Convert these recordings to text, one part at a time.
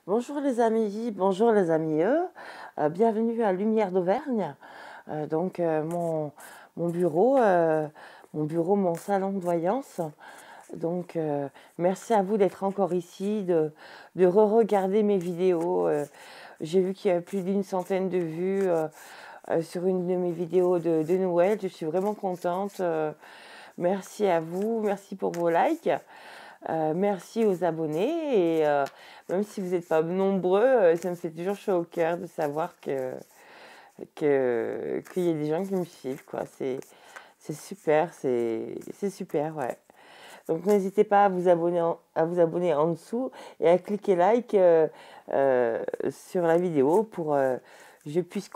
Bonjour les amis, bonjour les amis, bienvenue à Lumière d'Auvergne. Mon bureau, mon salon de voyance. Merci à vous d'être encore ici, de re-regarder mes vidéos. J'ai vu qu'il y a plus d'une centaine de vues sur une de mes vidéos de Noël. Je suis vraiment contente. Merci à vous, merci pour vos likes. Merci aux abonnés et même si vous n'êtes pas nombreux, ça me fait toujours chaud au cœur de savoir qu'il y a des gens qui me suivent, quoi. C'est super, c'est super, ouais. Donc n'hésitez pas à vous abonner en dessous et à cliquer like sur la vidéo pour que je puisse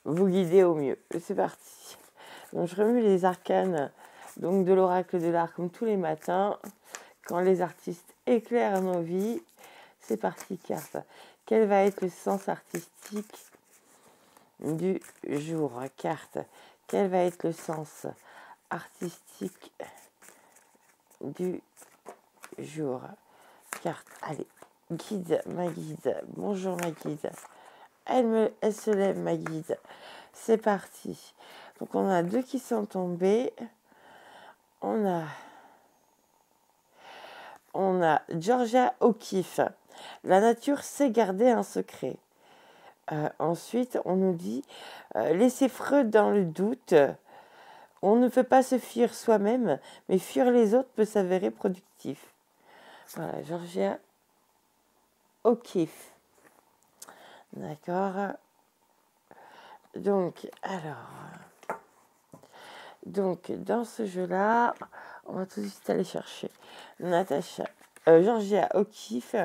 vous guider au mieux. C'est parti. Donc je remue les arcanes de l'oracle de l'art comme tous les matins. Quand les artistes éclairent nos vies, c'est parti, carte. Quel va être le sens artistique du jour? Carte. Quel va être le sens artistique du jour? Carte. Allez, guide, ma guide. Bonjour ma guide. Elle se lève, ma guide. C'est parti. Donc on a deux qui sont tombés. On a Georgia O'Keeffe. La nature sait garder un secret. Ensuite, on nous dit laisser Freud dans le doute. On ne peut pas se fuir soi-même, mais fuir les autres peut s'avérer productif. Voilà, Georgia O'Keeffe. D'accord. Donc, dans ce jeu-là, on va tout de suite aller chercher Georgia O'Keeffe.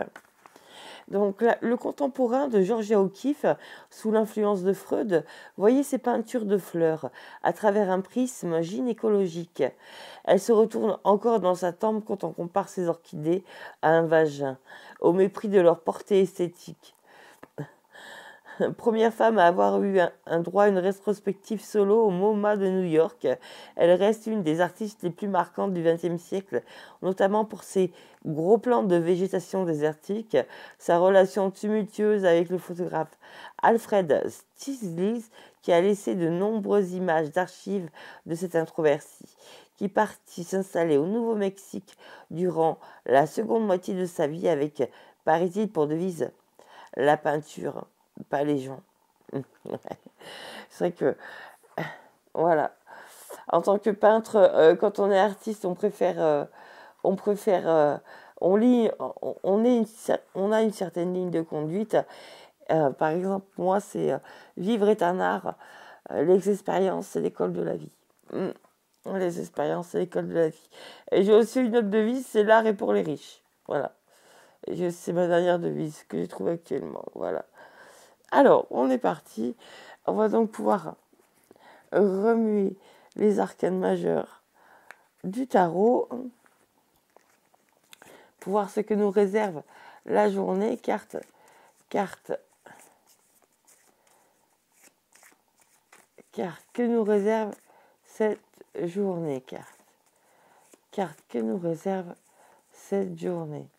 Donc, le contemporain de Georgia O'Keeffe, sous l'influence de Freud, voyait ses peintures de fleurs à travers un prisme gynécologique. Elle se retourne encore dans sa tombe quand on compare ses orchidées à un vagin, au mépris de leur portée esthétique. Première femme à avoir eu un droit à une rétrospective solo au MoMA de New York, elle reste une des artistes les plus marquantes du XXe siècle, notamment pour ses gros plans de végétation désertique, sa relation tumultueuse avec le photographe Alfred Stieglitz, qui a laissé de nombreuses images d'archives de cette introversie, qui partit s'installer au Nouveau-Mexique durant la seconde moitié de sa vie avec, paraît-il, pour devise la peinture, pas les gens. C'est vrai que, voilà. En tant que peintre, quand on est artiste, on a une certaine ligne de conduite. Par exemple, moi, c'est vivre est un art. Les expériences, c'est l'école de la vie. Les expériences, c'est l'école de la vie. Et j'ai aussi une autre devise, c'est l'art est pour les riches. Voilà. C'est ma dernière devise que j'ai trouvée actuellement. Voilà. Alors, on est parti. On va donc pouvoir remuer les arcanes majeures du tarot pour voir ce que nous réserve la journée. Carte. Que nous réserve cette journée. Carte que nous réserve cette journée.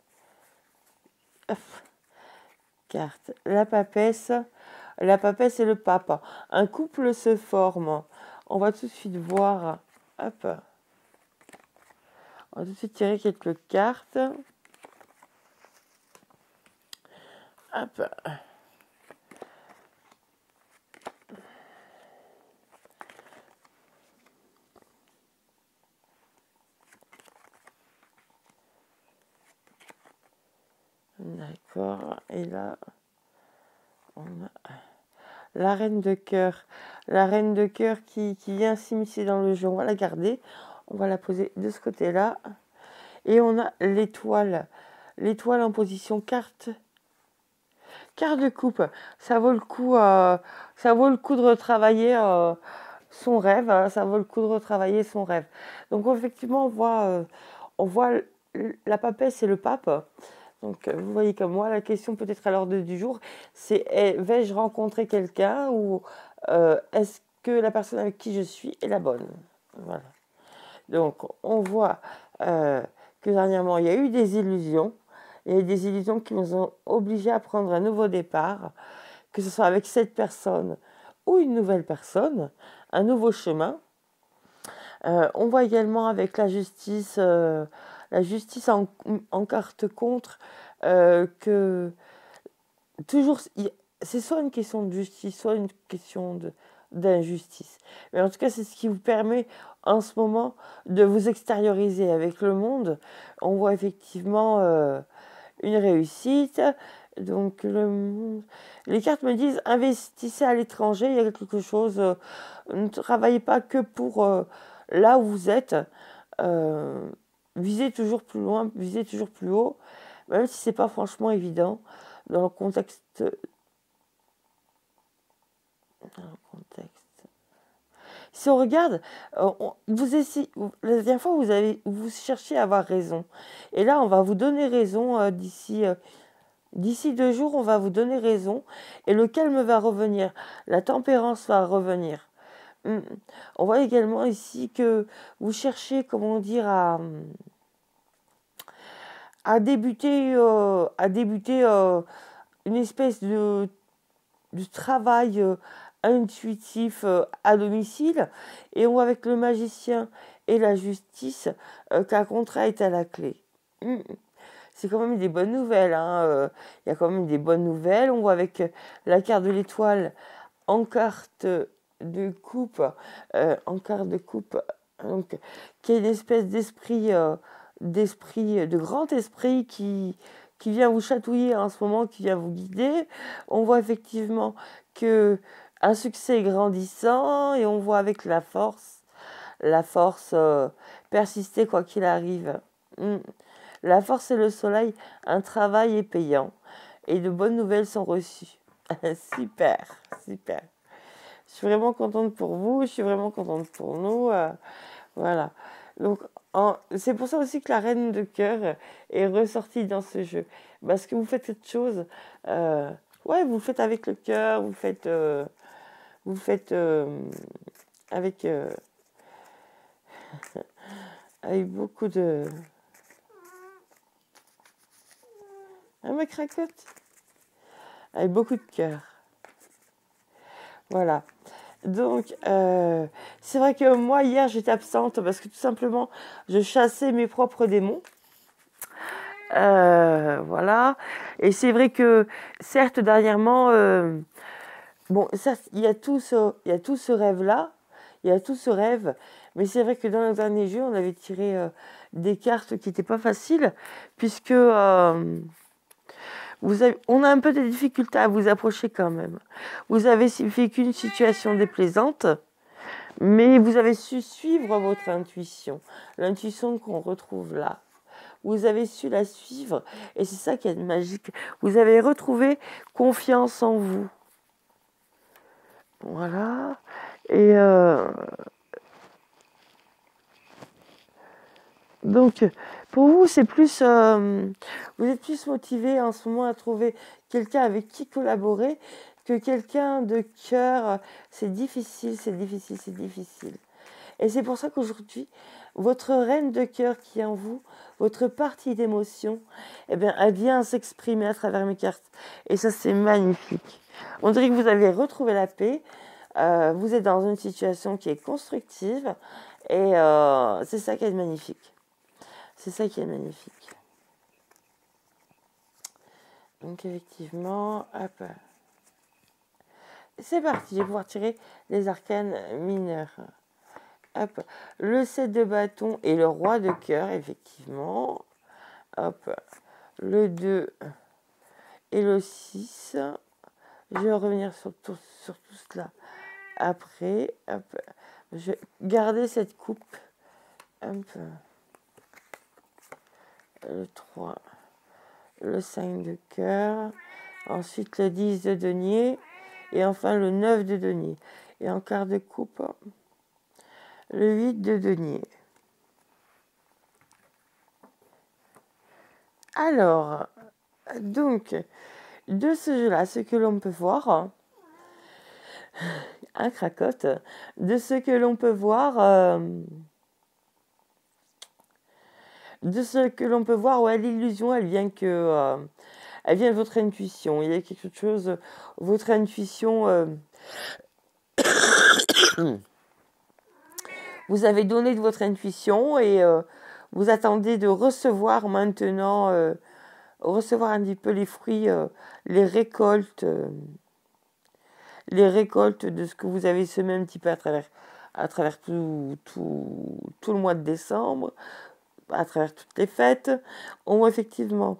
Carte. La papesse et le pape. Un couple se forme. On va tout de suite voir. Hop. On va tout de suite tirer quelques cartes. Hop. D'accord. Et là, on a la reine de cœur. La reine de cœur qui vient s'immiscer dans le jeu. On va la garder. On va la poser de ce côté-là. Et on a l'étoile. L'étoile en position carte de coupe. Ça vaut le coup de retravailler son rêve. Hein, ça vaut le coup de retravailler son rêve. Donc effectivement, on voit la papesse et le pape. Donc vous voyez comme moi, la question peut-être à l'ordre du jour, c'est vais-je rencontrer quelqu'un ou est-ce que la personne avec qui je suis est la bonne? Voilà. Donc, on voit que dernièrement, il y a eu des illusions. Il y a eu des illusions qui nous ont obligés à prendre un nouveau départ, que ce soit avec cette personne ou une nouvelle personne, un nouveau chemin. On voit également avec la justice en carte contre, que toujours, c'est soit une question de justice, soit une question d'injustice. Mais en tout cas, c'est ce qui vous permet en ce moment de vous extérioriser avec le monde. On voit effectivement une réussite. Donc, les cartes me disent investissez à l'étranger, il y a quelque chose. Ne travaillez pas que pour là où vous êtes. Visez toujours plus loin, visez toujours plus haut, même si c'est pas franchement évident dans le contexte. Si on regarde, la dernière fois vous cherchiez à avoir raison, et là on va vous donner raison d'ici 2 jours, on va vous donner raison, et le calme va revenir, la tempérance va revenir. On voit également ici que vous cherchez, comment dire, à débuter une espèce de travail intuitif à domicile, et on voit avec le magicien et la justice qu'un contrat est à la clé. C'est quand même des bonnes nouvelles. Il y a quand même des bonnes nouvelles. On voit avec la carte de l'étoile en carte de coupe, donc, qui est une espèce d'esprit, de grand esprit qui vient vous chatouiller en ce moment, qui vient vous guider. On voit effectivement que un succès grandissant, et on voit avec la force persister quoi qu'il arrive. La force et le soleil, un travail est payant et de bonnes nouvelles sont reçues. Super, super. Je suis vraiment contente pour vous, je suis vraiment contente pour nous. Voilà. Donc, c'est pour ça aussi que la reine de cœur est ressortie dans ce jeu. Parce que vous faites cette chose, vous le faites avec le cœur, vous le faites avec, avec beaucoup de... Ah, ma cracotte. Avec beaucoup de cœur. Voilà. Donc, c'est vrai que moi, hier, j'étais absente parce que tout simplement, je chassais mes propres démons. Voilà. Et c'est vrai que, certes, dernièrement, certes, il y a tout ce rêve-là, il y a tout ce rêve, mais c'est vrai que dans le dernier jeu, on avait tiré des cartes qui n'étaient pas faciles, puisque on a un peu de difficultés à vous approcher quand même. Vous avez vécu une situation déplaisante, mais vous avez su suivre votre intuition, l'intuition qu'on retrouve là. Vous avez su la suivre, et c'est ça qui est magique. Vous avez retrouvé confiance en vous. Voilà. Et donc, pour vous, c'est plus, vous êtes plus motivé en ce moment à trouver quelqu'un avec qui collaborer que quelqu'un de cœur. C'est difficile, c'est difficile, c'est difficile. Et c'est pour ça qu'aujourd'hui, votre reine de cœur qui est en vous, votre partie d'émotion, elle vient s'exprimer à travers mes cartes. Et ça, c'est magnifique. On dirait que vous avez retrouvé la paix. Vous êtes dans une situation qui est constructive. Et c'est ça qui est magnifique. C'est ça qui est magnifique. Donc effectivement, hop. C'est parti, je vais pouvoir tirer les arcanes mineurs. Hop. Le 7 de bâton et le roi de cœur, effectivement. Hop. Le 2 et le 6. Je vais revenir sur tout cela après. Hop. Je vais garder cette coupe. Hop. Le 3, le 5 de cœur, ensuite le 10 de denier, et enfin le 9 de denier. Et en quart de coupe, le 8 de denier. Alors, donc, de ce jeu-là, ce que l'on peut voir, un cracotte, de ce que l'on peut voir, De ce que l'on peut voir, ouais, l'illusion, elle vient de votre intuition. Il y a quelque chose, votre intuition, vous avez donné de votre intuition et vous attendez de recevoir maintenant, recevoir un petit peu les fruits, les récoltes, les récoltes de ce que vous avez semé un petit peu à travers tout le mois de décembre, à travers toutes les fêtes. On voit effectivement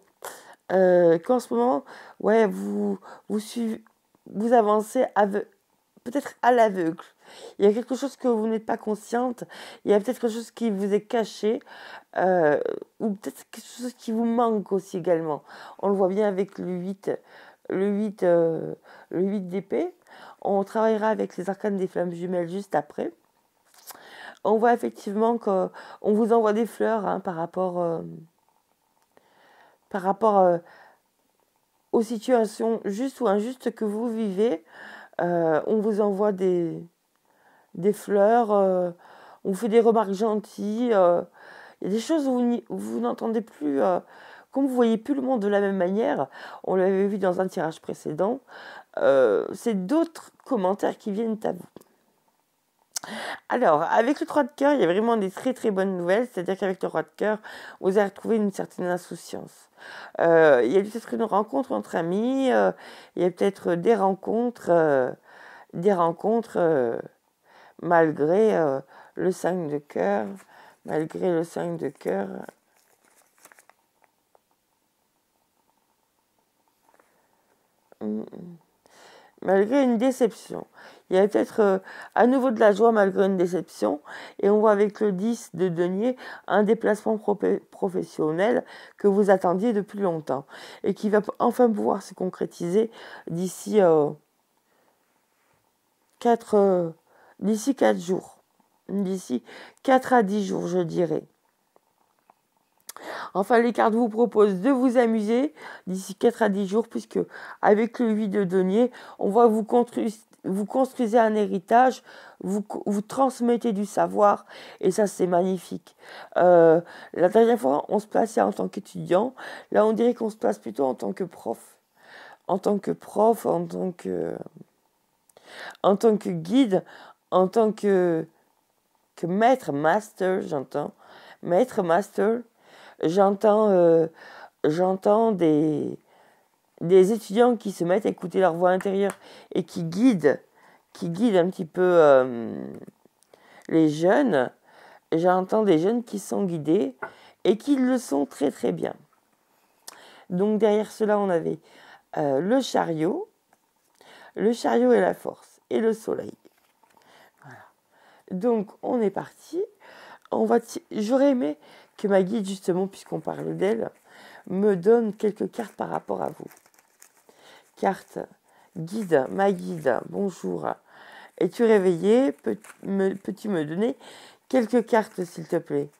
qu'en ce moment, ouais, suivez, vous avancez peut-être à l'aveugle. Il y a quelque chose que vous n'êtes pas consciente, il y a peut-être quelque chose qui vous est caché, ou peut-être quelque chose qui vous manque aussi également. On le voit bien avec le 8, le 8 d'épée. On travaillera avec les arcanes des flammes jumelles juste après. On voit effectivement qu'on vous envoie des fleurs hein, par rapport aux situations justes ou injustes que vous vivez. On vous envoie des fleurs, on vous fait des remarques gentilles. Il y a des choses où vous n'entendez plus, comme vous ne voyez plus le monde de la même manière. On l'avait vu dans un tirage précédent. C'est d'autres commentaires qui viennent à vous. Alors, avec le 3 de cœur, il y a vraiment des très très bonnes nouvelles. C'est-à-dire qu'avec le roi de cœur, vous allez retrouver une certaine insouciance. Il y a peut-être une rencontre entre amis. Il y a peut-être des rencontres malgré le 5 de cœur. Malgré le 5 de cœur. Malgré une déception. Il y a peut-être à nouveau de la joie malgré une déception. Et on voit avec le 10 de denier un déplacement professionnel que vous attendiez depuis longtemps. Et qui va enfin pouvoir se concrétiser d'ici 4 jours. D'ici 4 à 10 jours, je dirais. Enfin, les cartes vous proposent de vous amuser d'ici 4 à 10 jours, puisque avec le 8 de denier, on voit vous construisez un héritage, vous transmettez du savoir, et ça, c'est magnifique. La dernière fois, on se plaçait en tant qu'étudiant. Là, on dirait qu'on se place plutôt en tant que prof. En tant que guide, en tant que maître, master, j'entends. Maître, master. J'entends des étudiants qui se mettent à écouter leur voix intérieure et qui guident un petit peu les jeunes. J'entends des jeunes qui sont guidés et qui le sont très très bien. Donc derrière cela, on avait le chariot et la force et le soleil. Voilà. Donc on est parti. J'aurais aimé que ma guide, justement, puisqu'on parle d'elle, me donne quelques cartes par rapport à vous. Carte guide, ma guide, bonjour. Es-tu réveillé? Peux-tu me donner quelques cartes, s'il te plaît?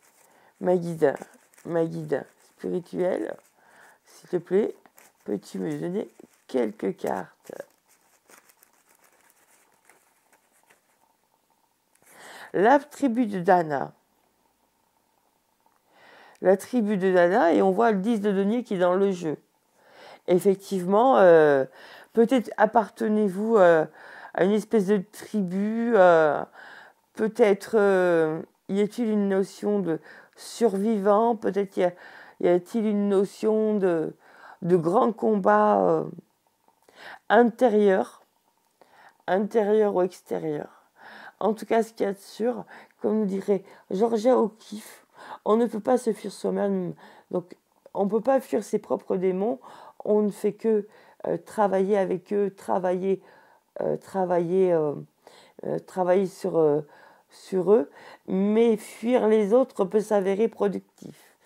Ma guide spirituelle, s'il te plaît, peux-tu me donner quelques cartes? La tribu de Dana. La tribu de Dana, et on voit le 10 de denier qui est dans le jeu. Effectivement, peut-être appartenez-vous à une espèce de tribu, peut-être y a-t-il une notion de survivant, peut-être y a-t-il une notion de grand combat intérieur ou extérieur. En tout cas, ce qu'il y a de sûr, comme nous dirait Georgia O'Keeffe, on ne peut pas se fuir soi-même. Donc, on ne peut pas fuir ses propres démons. On ne fait que travailler avec eux, travailler sur eux. Mais fuir les autres peut s'avérer productif.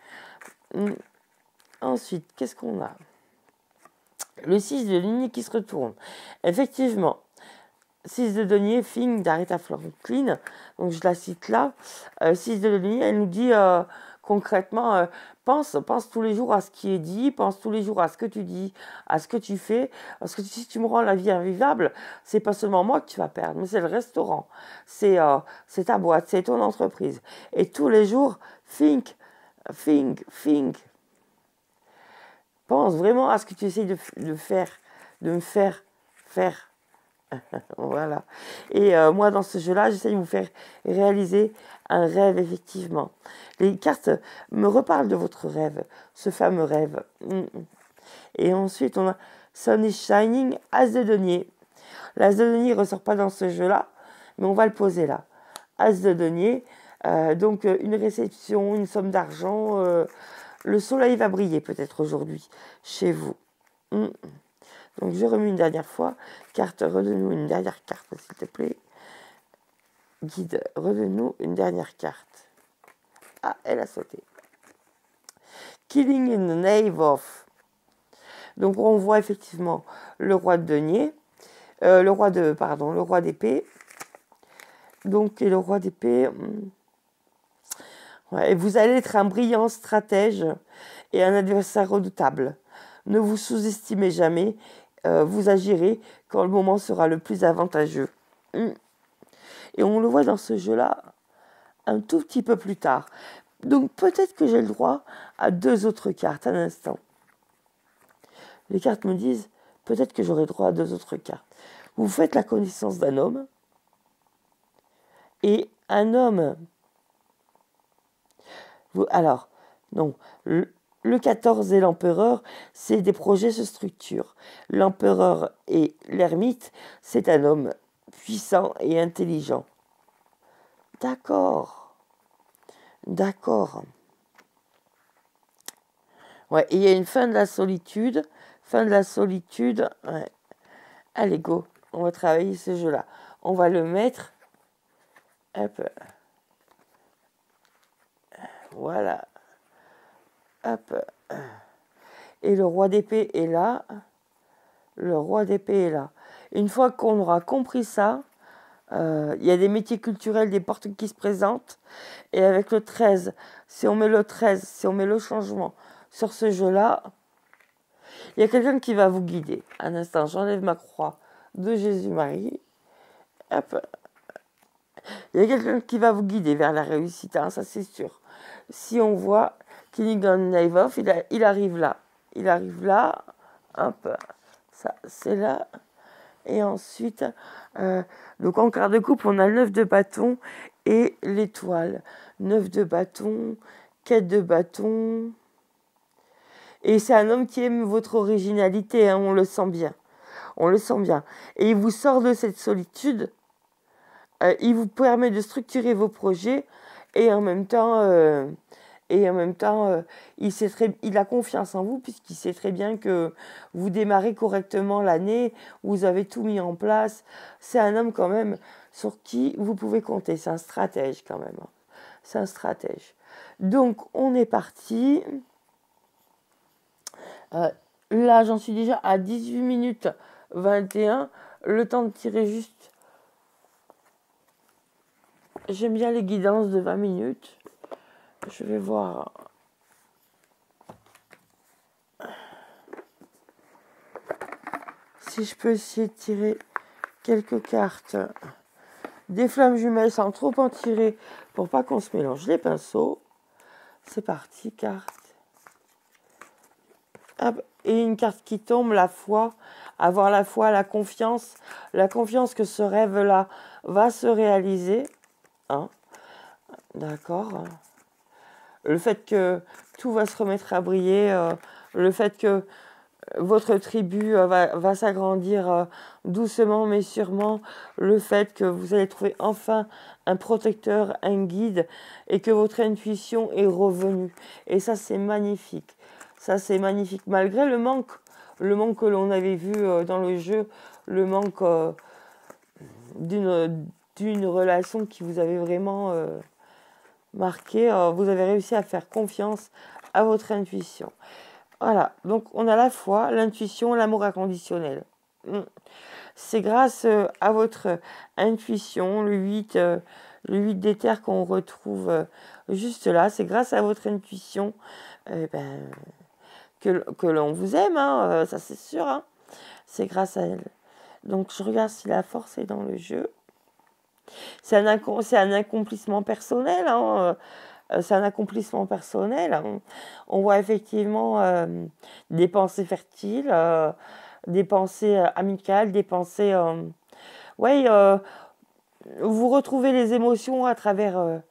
Ensuite, qu'est-ce qu'on a? Le 6 de denier qui se retourne. Effectivement, 6 de denier, film d'Aretha Franklin, donc je la cite là. 6 de denier, elle nous dit concrètement, pense tous les jours à ce qui est dit, pense tous les jours à ce que tu dis, à ce que tu fais, parce que si tu me rends la vie invivable, c'est pas seulement moi que tu vas perdre, mais c'est le restaurant, c'est ta boîte, c'est ton entreprise. Et tous les jours, think Think. Pense vraiment à ce que tu essayes de faire, de me faire faire. Voilà. Et moi, dans ce jeu-là, j'essaie de vous faire réaliser un rêve, effectivement. Les cartes me reparlent de votre rêve, ce fameux rêve. Et ensuite, on a Sun is Shining, As de denier. L'As de denier ne ressort pas dans ce jeu-là, mais on va le poser là. As de denier, donc une réception, une somme d'argent. Le soleil va briller peut-être aujourd'hui chez vous. Donc je remets une dernière fois. Carte, redonne-nous une dernière carte, s'il te plaît. Guide, redonne-nous une dernière carte. Ah, elle a sauté. Killing in the name of. Donc on voit effectivement le roi de denier. Le roi d'épée. Donc, et le roi d'épée. Ouais, et vous allez être un brillant stratège et un adversaire redoutable. Ne vous sous-estimez jamais. Vous agirez quand le moment sera le plus avantageux. Et on le voit dans ce jeu-là un tout petit peu plus tard. Donc peut-être que j'ai le droit à 2 autres cartes. Un instant. Les cartes me disent peut-être que j'aurai droit à 2 autres cartes. Vous faites la connaissance d'un homme. Et un homme... Alors, non. Le 14 et l'empereur, c'est des projets se structurent. L'empereur et l'ermite, c'est un homme puissant et intelligent. D'accord. Ouais, et il y a une fin de la solitude. Ouais. Allez, go. On va travailler ce jeu-là. On va le mettre. Hop. Voilà. Hop. Et le roi d'épée est là. Une fois qu'on aura compris ça, il y a des métiers culturels, des portes qui se présentent. Et avec le 13, si on met le changement sur ce jeu-là, il y a quelqu'un qui va vous guider. Un instant, j'enlève ma croix de Jésus-Marie. Hop. Il y a quelqu'un qui va vous guider vers la réussite, hein, ça c'est sûr. Si on voit Killing Naivov, il arrive là. Hop. Ça, c'est là. Et ensuite, donc en quart de coupe, on a le 9 de bâton et l'étoile. 9 de bâton, quête de bâton. Et c'est un homme qui aime votre originalité, hein, on le sent bien. Et il vous sort de cette solitude. Il vous permet de structurer vos projets et en même temps, il a confiance en vous puisqu'il sait très bien que vous démarrez correctement l'année, vous avez tout mis en place. C'est un homme quand même sur qui vous pouvez compter. C'est un stratège quand même. C'est un stratège. Donc on est parti. Là j'en suis déjà à 18 minutes 21. Le temps de tirer juste. J'aime bien les guidances de 20 minutes. Je vais voir. Si je peux essayer de tirer quelques cartes. Des flammes jumelles sans trop en tirer pour pas qu'on se mélange les pinceaux. C'est parti, carte. Hop. Et une carte qui tombe, la foi. Avoir la foi, la confiance. La confiance que ce rêve-là va se réaliser. Hein? D'accord. Le fait que tout va se remettre à briller. Le fait que votre tribu va s'agrandir doucement mais sûrement. Le fait que vous allez trouver enfin un protecteur, un guide et que votre intuition est revenue. Et ça, c'est magnifique. Malgré le manque que l'on avait vu dans le jeu, le manque d'une relation qui vous avait vraiment marqué. Vous avez réussi à faire confiance à votre intuition. Voilà, donc on a la foi, l'intuition, l'amour inconditionnel. C'est grâce à votre intuition, le 8 d'éther qu'on retrouve juste là, c'est grâce à votre intuition que l'on vous aime, hein, ça c'est sûr. Hein. C'est grâce à elle. Donc je regarde si la force est dans le jeu. C'est un accomplissement personnel. Hein, c'est un accomplissement personnel. On voit effectivement des pensées fertiles, des pensées amicales, des pensées... ouais, vous retrouvez les émotions à travers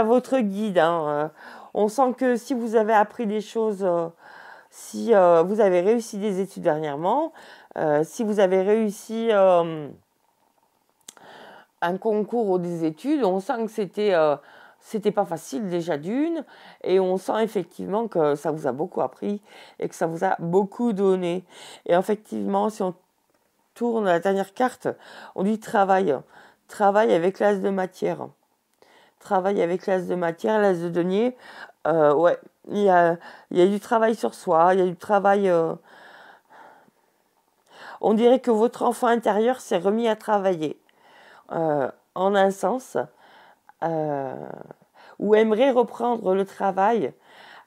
votre guide. Hein. On sent que si vous avez appris des choses, si vous avez réussi des études dernièrement, si vous avez réussi un concours ou des études, on sent que c'était pas facile déjà d'une, et on sent effectivement que ça vous a beaucoup appris et que ça vous a beaucoup donné. Et effectivement, si on tourne la dernière carte, on dit travail. Travail avec l'as de matière. Travail avec l'as de matière, l'as de denier. Ouais, il y a du travail sur soi, il y a du travail... on dirait que votre enfant intérieur s'est remis à travailler. En un sens, ou aimerait reprendre le travail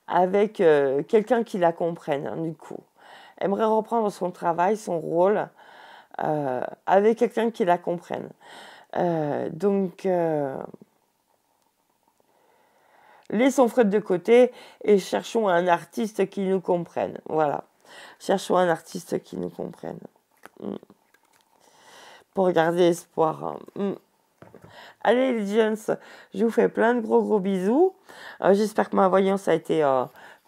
avec quelqu'un qui la comprenne, hein, du coup. Aimerait reprendre son travail, son rôle, avec quelqu'un qui la comprenne. Donc, laissons Freud de côté et cherchons un artiste qui nous comprenne. Voilà. Cherchons un artiste qui nous comprenne. Pour garder espoir. Allez les jeunes, je vous fais plein de gros bisous. J'espère que ma voyance a été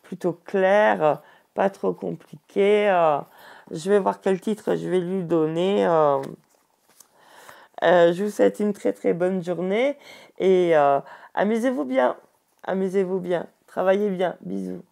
plutôt claire, pas trop compliquée. Je vais voir quel titre je vais lui donner. Je vous souhaite une très bonne journée et amusez-vous bien. Amusez-vous bien. Travaillez bien. Bisous.